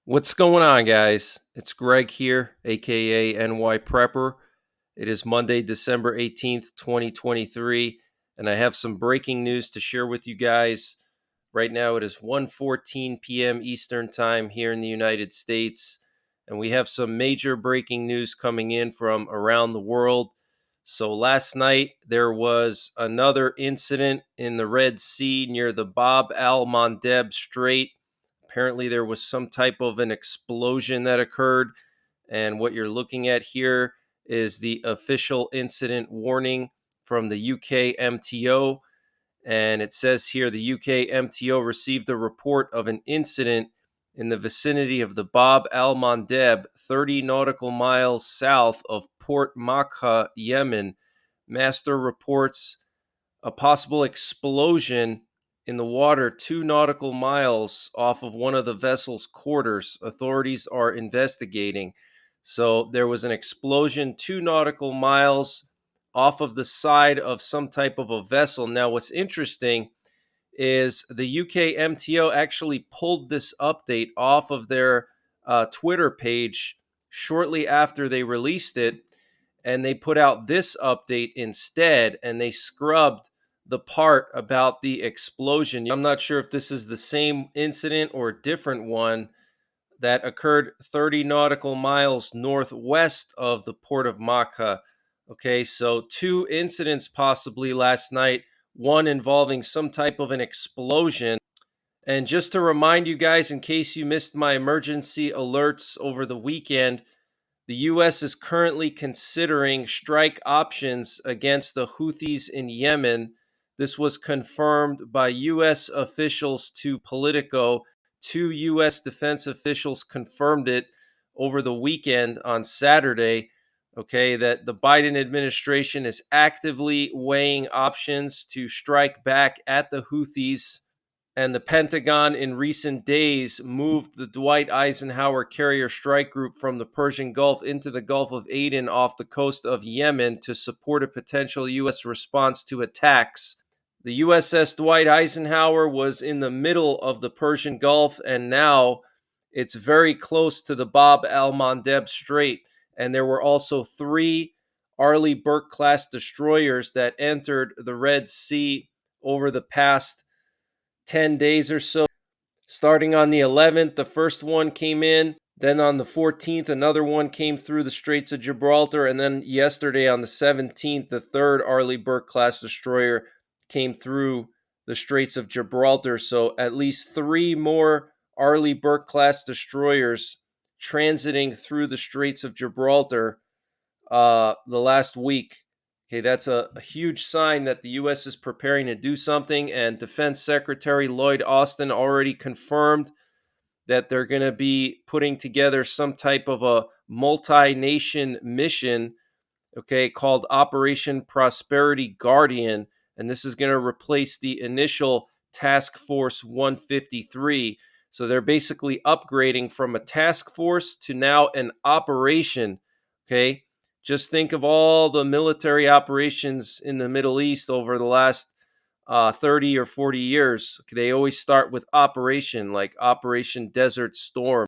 What's going on, guys? It's Greg here, aka NYPrepper. It is Monday, December 18th, 2023, and I have some breaking news to share with you guys. Right now, it is 1:14 p.m. Eastern Time here in the United States, and we have some major breaking news coming in from around the world. So, last night, there was another incident in the Red Sea near the Bab al Mandeb Strait. Apparently, there was some type of an explosion that occurred. And what you're looking at here is the official incident warning from the UK MTO. And it says here the UK MTO received a report of an incident in the vicinity of the Bab al Mandeb, 30 nautical miles south of Port Makka, Yemen. Master reports a possible explosion in the water 2 nautical miles off of one of the vessel's quarters. Authorities are investigating. So there was an explosion 2 nautical miles off of the side of some type of a vessel. Now, what's interesting is the UK MTO actually pulled this update off of their Twitter page shortly after they released it, and they put out this update instead, and they scrubbed the part about the explosion. I'm not sure if this is the same incident or a different one that occurred 30 nautical miles northwest of the port of Makka. Okay, so two incidents possibly last night, one involving some type of an explosion. And just to remind you guys, in case you missed my emergency alerts over the weekend, the U.S. is currently considering strike options against the Houthis in Yemen. This was confirmed by U.S. officials to Politico. Two U.S. defense officials confirmed it over the weekend on Saturday. Okay, that the Biden administration is actively weighing options to strike back at the Houthis, and the Pentagon in recent days moved the Dwight Eisenhower Carrier Strike Group from the Persian Gulf into the Gulf of Aden off the coast of Yemen to support a potential U.S. response to attacks. The USS Dwight Eisenhower was in the middle of the Persian Gulf, and now it's very close to the Bab al Mandeb Strait. And there were also three Arleigh Burke class destroyers that entered the Red Sea over the past 10 days or so. Starting on the 11th, the first one came in. Then on the 14th, another one came through the Straits of Gibraltar. And then yesterday on the 17th, the third Arleigh Burke class destroyer came through the Straits of Gibraltar. So at least three more Arleigh Burke class destroyers transiting through the Straits of Gibraltar the last week. Okay, that's a huge sign that the U.S. is preparing to do something. And Defense Secretary Lloyd Austin already confirmed that they're going to be putting together some type of a multi-nation mission, okay, called Operation Prosperity Guardian. And this is going to replace the initial Task Force 153. So they're basically upgrading from a task force to now an operation, okay? Just think of all the military operations in the Middle East over the last 30 or 40 years. They always start with Operation, like Operation Desert Storm.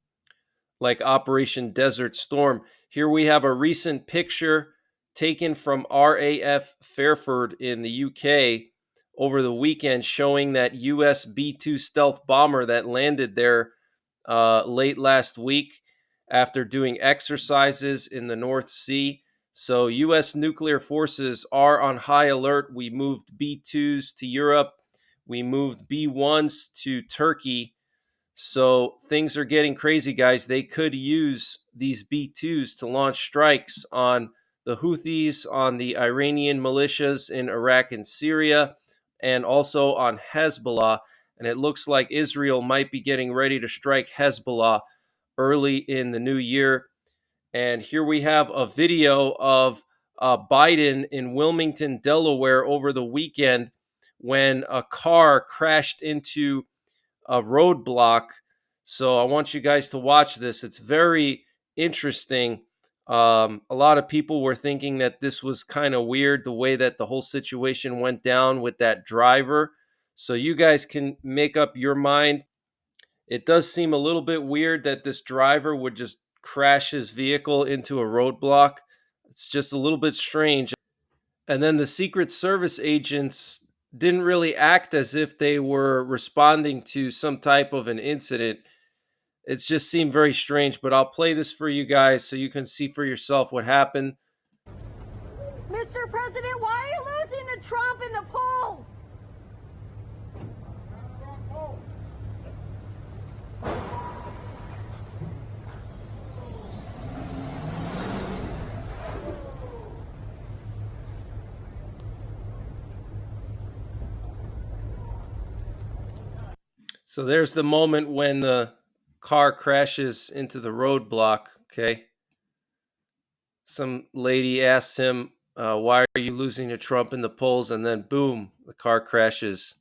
Here we have a recent picture taken from RAF Fairford in the UK over the weekend showing that US B-2 stealth bomber that landed there late last week after doing exercises in the North Sea. So U.S. nuclear forces are on high alert. We moved B-2s to Europe. We moved B-1s to Turkey. So things are getting crazy, guys. They could use these B-2s to launch strikes on the Houthis, on the Iranian militias in Iraq and Syria, and also on Hezbollah. And it looks like Israel might be getting ready to strike Hezbollah early in the new year. And here we have a video of Biden in Wilmington, Delaware over the weekend when a car crashed into a roadblock. So I want you guys to watch this. It's very interesting. A lot of people were thinking that this was kind of weird, the way that the whole situation went down with that driver. So you guys can make up your mind It does seem a little bit weird that this driver would just crash his vehicle into a roadblock. It's just a little bit strange. And then the Secret Service agents didn't really act as if they were responding to some type of an incident. It just seemed very strange, but I'll play this for you guys so you can see for yourself what happened. Mr. President, why are you losing to Trump in the polls? So there's the moment when the car crashes into the roadblock. Okay. Some lady asks him, why are you losing to Trump in the polls? And then boom, the car crashes.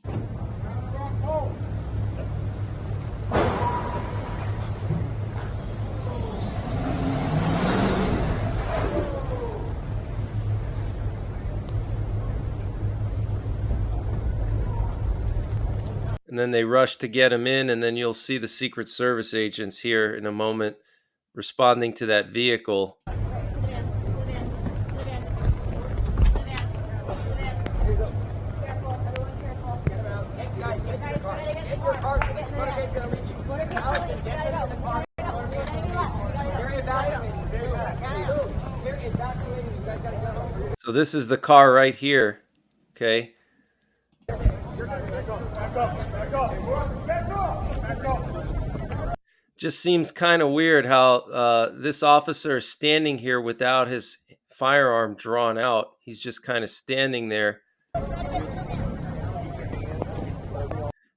And then they rush to get him in, and then you'll see the Secret Service agents here in a moment responding to that vehicle. So this is the car right here, okay? Just seems kind of weird how this officer is standing here without his firearm drawn out. He's just kind of standing there.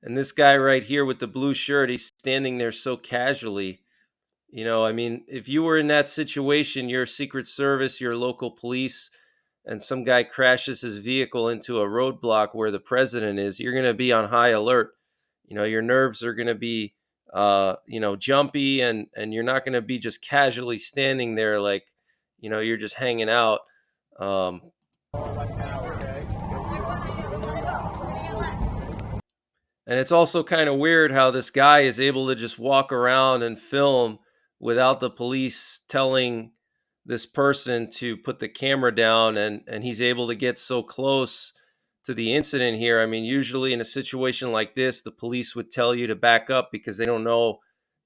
And this guy right here with the blue shirt, he's standing there so casually. You know, I mean, if you were in that situation, you're Secret Service, your local police, and some guy crashes his vehicle into a roadblock where the president is, you're going to be on high alert. You know, your nerves are going to be, jumpy, and you're not going to be just casually standing there like, you're just hanging out. Um, And it's also kind of weird how this guy is able to just walk around and film without the police telling this person to put the camera down, and he's able to get so close to the incident here. I mean, usually in a situation like this, the police would tell you to back up because they don't know,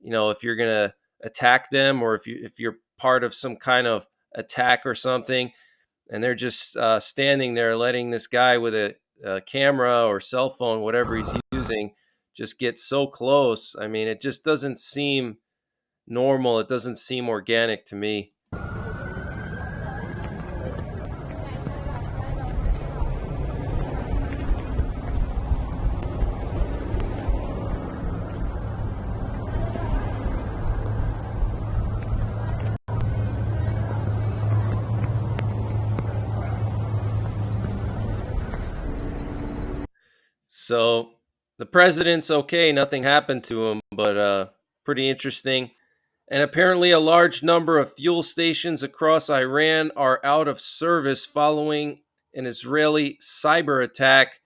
if you're going to attack them or if you're part of some kind of attack or something, and they're just standing there letting this guy with a camera or cell phone, whatever he's using, just get so close. I mean, it just doesn't seem normal. It doesn't seem organic to me. So the president's okay. Nothing happened to him, but pretty interesting. And apparently, a large number of fuel stations across Iran are out of service following an Israeli cyber attack.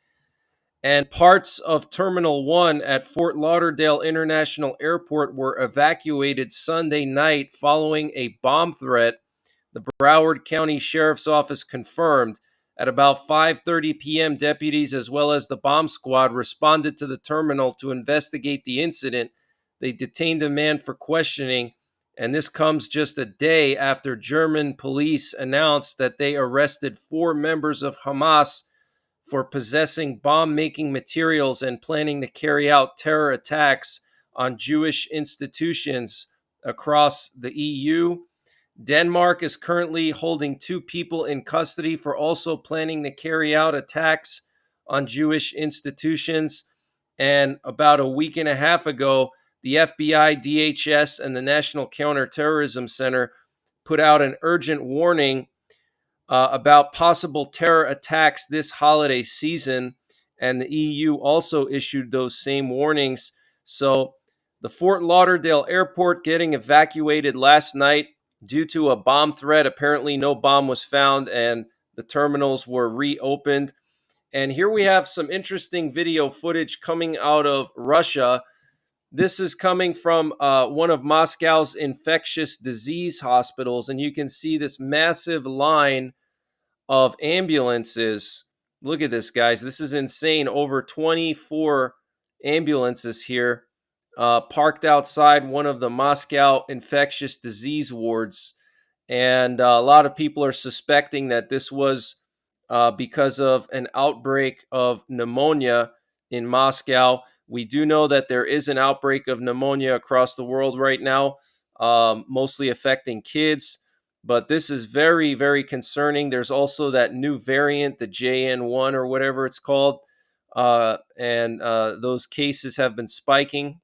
And parts of Terminal 1 at Fort Lauderdale International Airport were evacuated Sunday night following a bomb threat, the Broward County Sheriff's Office confirmed. At about 5:30 p.m., deputies as well as the bomb squad responded to the terminal to investigate the incident. They detained a man for questioning, and this comes just a day after German police announced that they arrested 4 members of Hamas for possessing bomb-making materials and planning to carry out terror attacks on Jewish institutions across the EU. Denmark is currently holding 2 people in custody for also planning to carry out attacks on Jewish institutions. And about a week and a half ago, the FBI, DHS, and the National Counterterrorism Center put out an urgent warning about possible terror attacks this holiday season. And the EU also issued those same warnings. So the Fort Lauderdale airport getting evacuated last night due to a bomb threat. Apparently, no bomb was found, and the terminals were reopened. And here we have some interesting video footage coming out of Russia. This is coming from one of Moscow's infectious disease hospitals, and you can see this massive line of ambulances. Look at this, guys. This is insane. Over 24 ambulances here parked outside one of the Moscow infectious disease wards. And a lot of people are suspecting that this was because of an outbreak of pneumonia in Moscow. We do know that there is an outbreak of pneumonia across the world right now, mostly affecting kids. But this is very, very concerning. There's also that new variant, the JN1 or whatever it's called. And those cases have been spiking.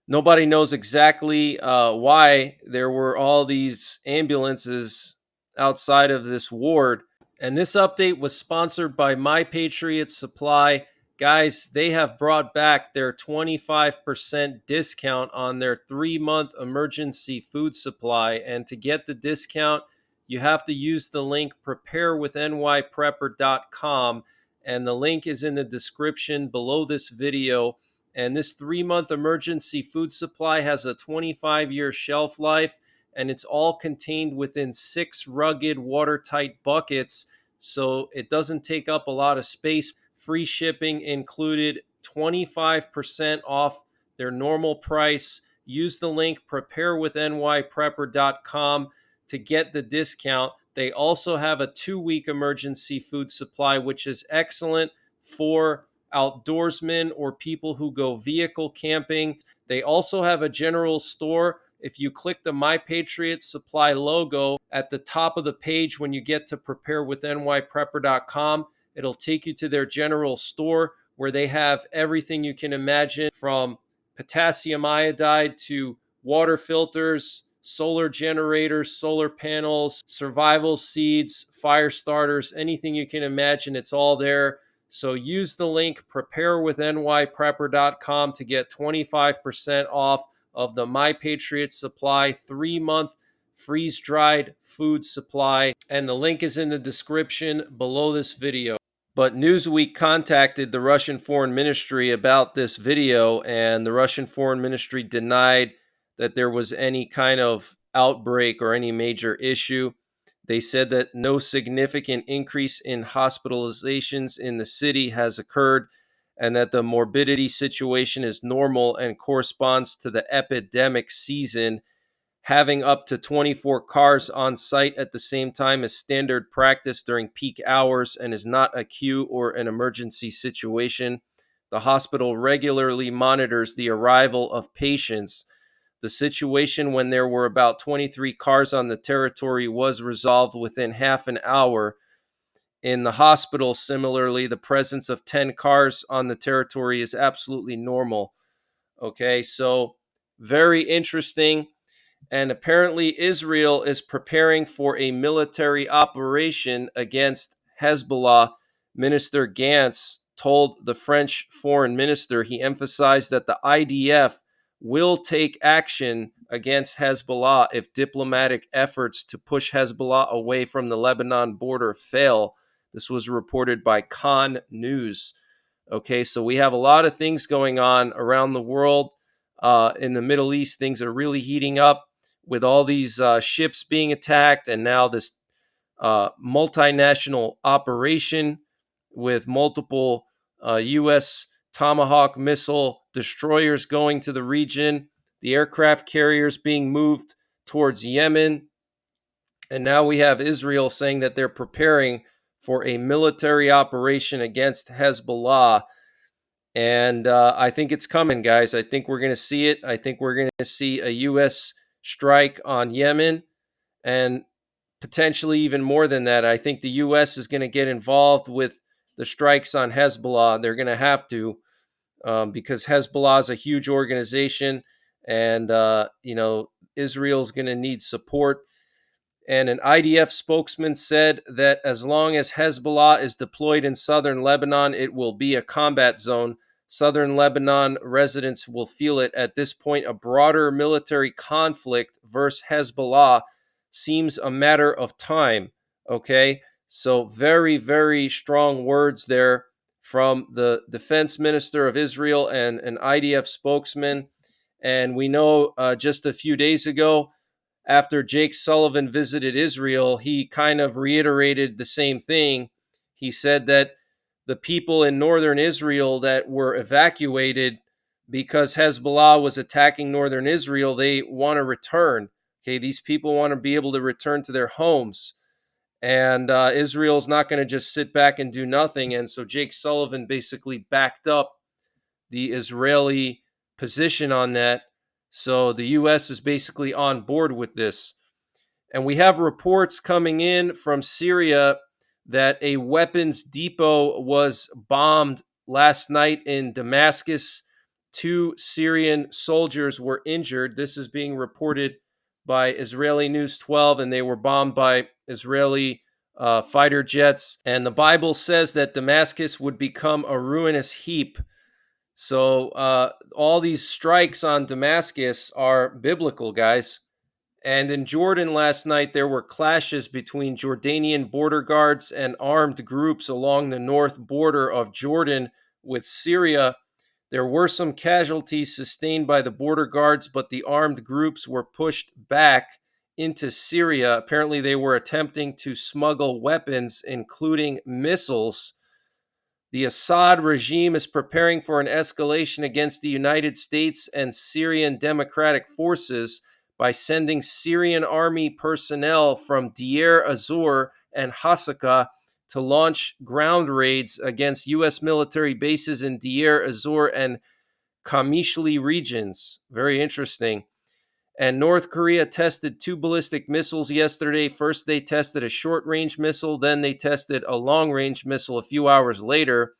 Nobody knows exactly why there were all these ambulances outside of this ward. And this update was sponsored by My Patriot Supply. Guys, they have brought back their 25% discount on their 3-month emergency food supply. And to get the discount, you have to use the link preparewithnyprepper.com. And the link is in the description below this video. And this 3-month emergency food supply has a 25-year shelf life, and it's all contained within 6 rugged, watertight buckets, so it doesn't take up a lot of space. Free shipping included, 25% off their normal price. Use the link preparewithnyprepper.com to get the discount. They also have a 2-week emergency food supply, which is excellent for outdoorsmen or people who go vehicle camping. They also have a general store. If you click the My Patriot Supply logo at the top of the page when you get to preparewithnyprepper.com, it'll take you to their general store where they have everything you can imagine, from potassium iodide to water filters, solar generators, solar panels, survival seeds, fire starters, anything you can imagine, it's all there. So use the link preparewithnyprepper.com to get 25% off of the My Patriot Supply 3-month freeze-dried food supply. And the link is in the description below this video. But Newsweek contacted the Russian Foreign Ministry about this video, and the Russian Foreign Ministry denied that there was any kind of outbreak or any major issue. They said that no significant increase in hospitalizations in the city has occurred, and that the morbidity situation is normal and corresponds to the epidemic season. Having up to 24 cars on site at the same time is standard practice during peak hours and is not a queue or an emergency situation. The hospital regularly monitors the arrival of patients. The situation when there were about 23 cars on the territory was resolved within half an hour. In the hospital, similarly, the presence of 10 cars on the territory is absolutely normal. Okay, so very interesting. And apparently, Israel is preparing for a military operation against Hezbollah. Minister Gantz told the French foreign minister, he emphasized that the IDF will take action against Hezbollah if diplomatic efforts to push Hezbollah away from the Lebanon border fail. This was reported by Khan News. Okay, so we have a lot of things going on around the world. In the Middle East, things are really heating up with all these ships being attacked, and now this multinational operation with multiple U.S. Tomahawk missile destroyers going to the region, the aircraft carriers being moved towards Yemen, and now we have Israel saying that they're preparing for a military operation against Hezbollah. And I think it's coming, guys. I think we're going to see it. I think we're going to see a U.S. strike on Yemen, and potentially even more than that. I think the U.S. is going to get involved with the strikes on Hezbollah. They're going to have to, because Hezbollah is a huge organization, and Israel's going to need support. And an IDF spokesman said that as long as Hezbollah is deployed in southern Lebanon, it will be a combat zone. Southern Lebanon residents will feel it. At this point, a broader military conflict versus Hezbollah seems a matter of time. Okay, so very, very strong words there from the defense minister of Israel and an IDF spokesman. And we know just a few days ago, after Jake Sullivan visited Israel, he kind of reiterated the same thing. He said that the people in northern Israel that were evacuated because Hezbollah was attacking northern Israel, they want to return. Okay, these people want to be able to return to their homes. And Israel's not going to just sit back and do nothing. And so Jake Sullivan basically backed up the Israeli position on that. So the U.S. is basically on board with this. And we have reports coming in from Syria that a weapons depot was bombed last night in Damascus. 2 Syrian soldiers were injured. This is being reported by Israeli News 12, and they were bombed by Israeli fighter jets. And the Bible says that Damascus would become a ruinous heap. So all these strikes on Damascus are biblical, guys. And in Jordan last night, there were clashes between Jordanian border guards and armed groups along the north border of Jordan with Syria. There were some casualties sustained by the border guards, but the armed groups were pushed back into Syria. Apparently, they were attempting to smuggle weapons, including missiles. The Assad regime is preparing for an escalation against the United States and Syrian Democratic Forces by sending Syrian army personnel from Deir ez-Zor and Hasaka to launch ground raids against U.S. military bases in Deir ez-Zor and Qamishli regions. Very interesting. And North Korea tested 2 ballistic missiles yesterday. First, they tested a short range missile, then they tested a long range missile a few hours later.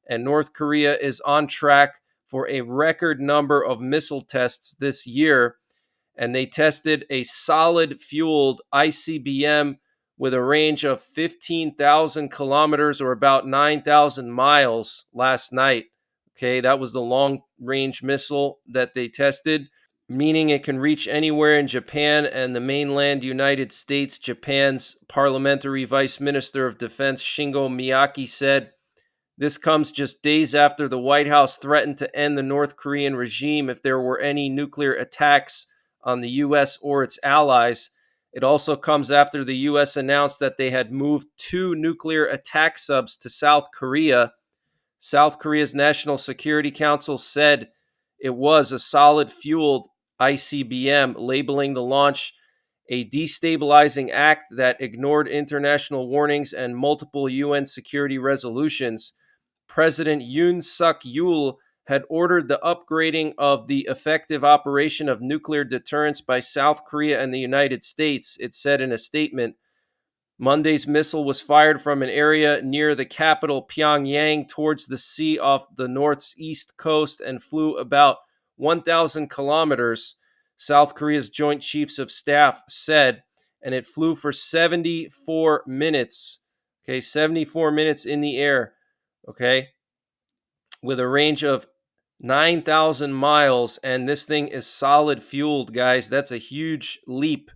And North Korea is on track for a record number of missile tests this year. And they tested a solid fueled ICBM with a range of 15,000 kilometers or about 9,000 miles last night. Okay, that was the long range missile that they tested, meaning it can reach anywhere in Japan and the mainland United States. Japan's parliamentary vice minister of defense Shingo Miyake said this comes just days after the White House threatened to end the North Korean regime if there were any nuclear attacks on the U.S. or its allies. It also comes after the U.S. announced that they had moved 2 nuclear attack subs to South Korea. South Korea's National Security Council said it was a solid fueled ICBM, labeling the launch a destabilizing act that ignored international warnings and multiple UN security resolutions. President Yoon Suk Yeol had ordered the upgrading of the effective operation of nuclear deterrence by South Korea and the United States, it said in a statement. Monday's missile was fired from an area near the capital, Pyongyang, towards the sea off the northeast coast and flew about 1,000 kilometers, South Korea's Joint Chiefs of Staff said, and it flew for 74 minutes. Okay, 74 minutes in the air, okay, with a range of 9,000 miles, and this thing is solid fueled, guys. That's a huge leap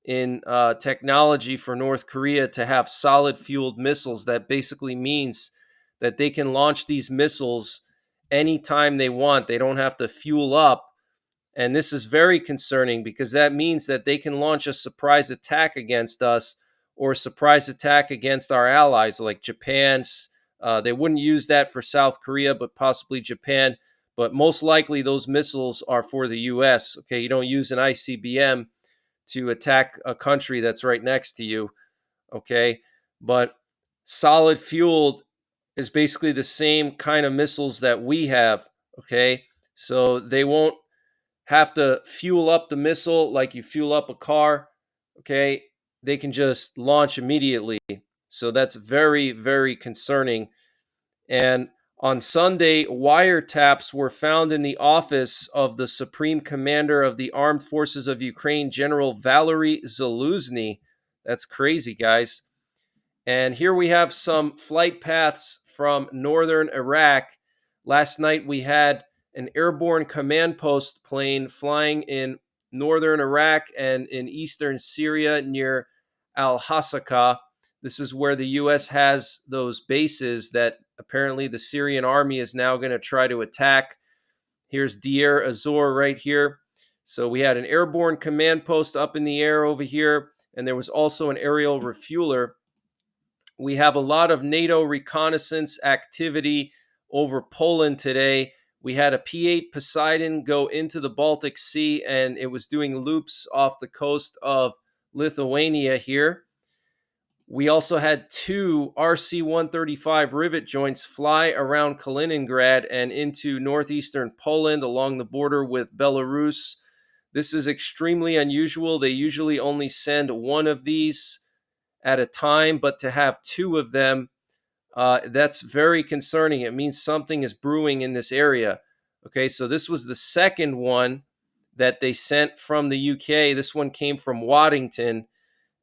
in technology for North Korea to have solid fueled missiles. That basically means that they can launch these missiles anytime they want. They don't have to fuel up. And this is very concerning because that means that they can launch a surprise attack against us or a surprise attack against our allies like Japan. They wouldn't use that for South Korea, but possibly Japan. But most likely those missiles are for the U.S. Okay, you don't use an ICBM to attack a country that's right next to you, okay? But solid fueled is basically the same kind of missiles that we have, okay? So they won't have to fuel up the missile like you fuel up a car, okay? They can just launch immediately. So that's very, very concerning. And on Sunday, wiretaps were found in the office of the Supreme Commander of the Armed Forces of Ukraine, General Valery Zaluzny. That's crazy, guys. And here we have some flight paths from northern Iraq. Last night, we had an airborne command post plane flying in northern Iraq and in eastern Syria near Al Hasaka. This is where the U.S. has those bases that apparently the Syrian army is now going to try to attack. Here's Deir Azor right here. So we had an airborne command post up in the air over here, and there was also an aerial refueler. We have a lot of NATO reconnaissance activity over Poland today. We had a P-8 Poseidon go into the Baltic Sea, and it was doing loops off the coast of Lithuania here. We also had two RC-135 rivet joints fly around Kaliningrad and into northeastern Poland along the border with Belarus. This is extremely unusual. They usually only send one of these at a time, but to have two of them, that's very concerning. It means something is brewing in this area. Okay, so this was the second one that they sent from the UK. This one came from Waddington,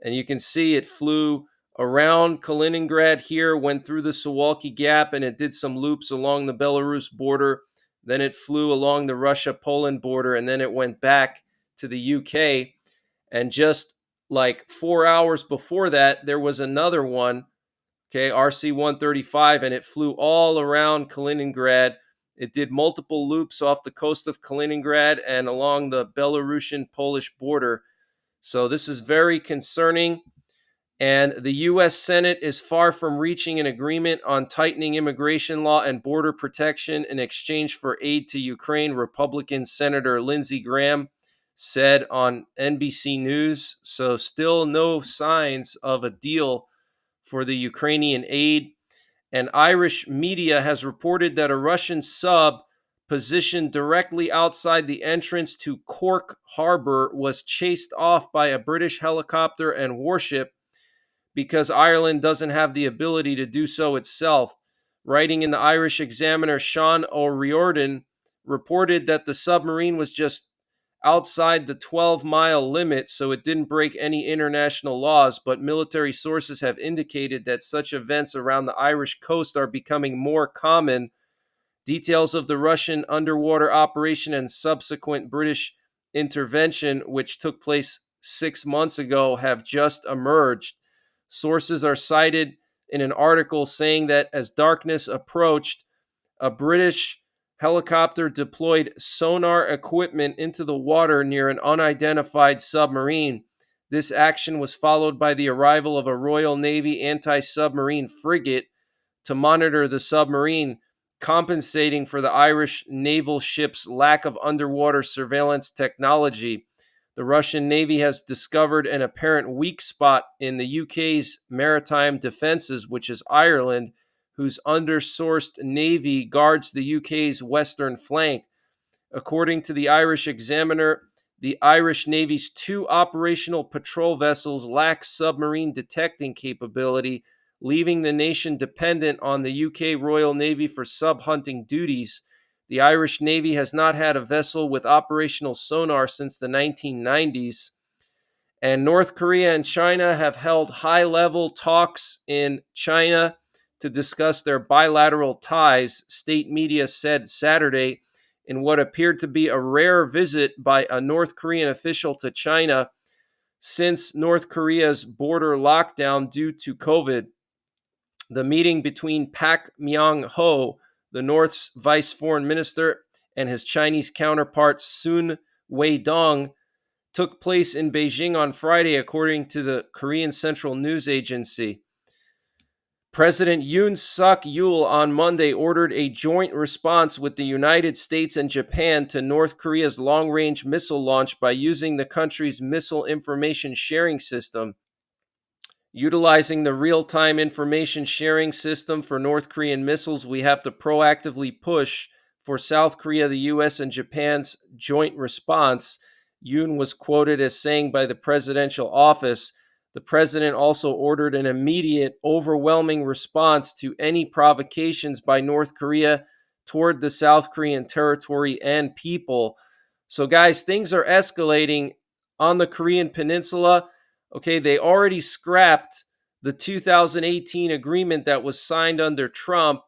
and you can see it flew around Kaliningrad here, went through the Suwalki Gap, and it did some loops along the Belarus border. Then it flew along the Russia-Poland border, and then it went back to the UK. And just like 4 hours before that, there was another one, okay, RC-135, and it flew all around Kaliningrad. It did multiple loops off the coast of Kaliningrad and along the Belarusian-Polish border. So this is very concerning. And the U.S. Senate is far from reaching an agreement on tightening immigration law and border protection in exchange for aid to Ukraine, Republican Senator Lindsey Graham said on NBC News. So still no signs of a deal for the Ukrainian aid. And Irish media has reported that a Russian sub positioned directly outside the entrance to Cork Harbor was chased off by a British helicopter and warship because Ireland doesn't have the ability to do so itself. Writing in the Irish Examiner, Sean O'Riordan reported that the submarine was just outside the 12-mile limit, so it didn't break any international laws, but military sources have indicated that such events around the Irish coast are becoming more common. Details of the Russian underwater operation and subsequent British intervention, which took place 6 months ago, have just emerged. Sources are cited in an article saying that as darkness approached, a British helicopter deployed sonar equipment into the water near an unidentified submarine. This action was followed by the arrival of a Royal Navy anti-submarine frigate to monitor the submarine, compensating for the Irish naval ship's lack of underwater surveillance technology. The Russian Navy has discovered an apparent weak spot in the UK's maritime defenses, which is Ireland, whose undersourced navy guards the UK's western flank. According to the Irish Examiner, the Irish Navy's two operational patrol vessels lack submarine detecting capability, leaving the nation dependent on the UK Royal Navy for sub-hunting duties. The Irish Navy has not had a vessel with operational sonar since the 1990s. And North Korea and China have held high-level talks in China to discuss their bilateral ties, state media said Saturday, in what appeared to be a rare visit by a North Korean official to China since North Korea's border lockdown due to COVID. The meeting between Pak Myung-ho, the North's vice foreign minister, and his Chinese counterpart Sun Weidong took place in Beijing on Friday, according to the Korean Central News Agency. President Yoon Suk-yeol on Monday ordered a joint response with the United States and Japan to North Korea's long-range missile launch by using the country's missile information sharing system. Utilizing the real-time information sharing system for North Korean missiles, we have to proactively push for South Korea, the U.S., and Japan's joint response, Yoon was quoted as saying by the presidential office. The president also ordered an immediate, overwhelming response to any provocations by North Korea toward the South Korean territory and people. So, guys, things are escalating on the Korean Peninsula. Okay, they already scrapped the 2018 agreement that was signed under Trump,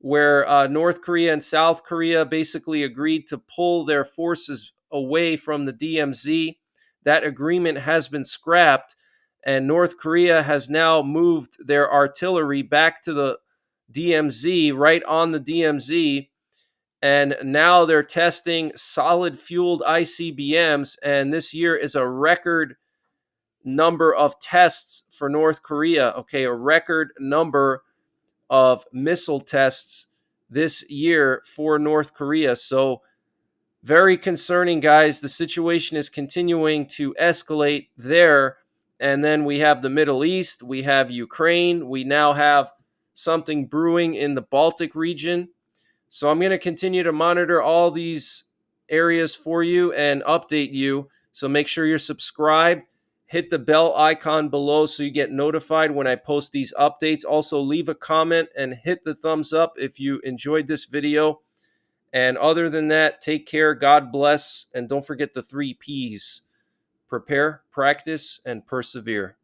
where North Korea and South Korea basically agreed to pull their forces away from the DMZ. That agreement has been scrapped, and North Korea has now moved their artillery back to the DMZ, right on the DMZ. And now they're testing solid fueled ICBMs. And this year is a record number of tests for North Korea. Okay, a record number of missile tests this year for North Korea. So, very concerning, guys. The situation is continuing to escalate there. And then we have the Middle East, we have Ukraine, we now have something brewing in the Baltic region. So I'm going to continue to monitor all these areas for you and update you. So make sure you're subscribed. Hit the bell icon below so you get notified when I post these updates. Also, leave a comment and hit the thumbs up if you enjoyed this video. And other than that, take care, God bless, and don't forget the 3 Ps: prepare, practice, and persevere.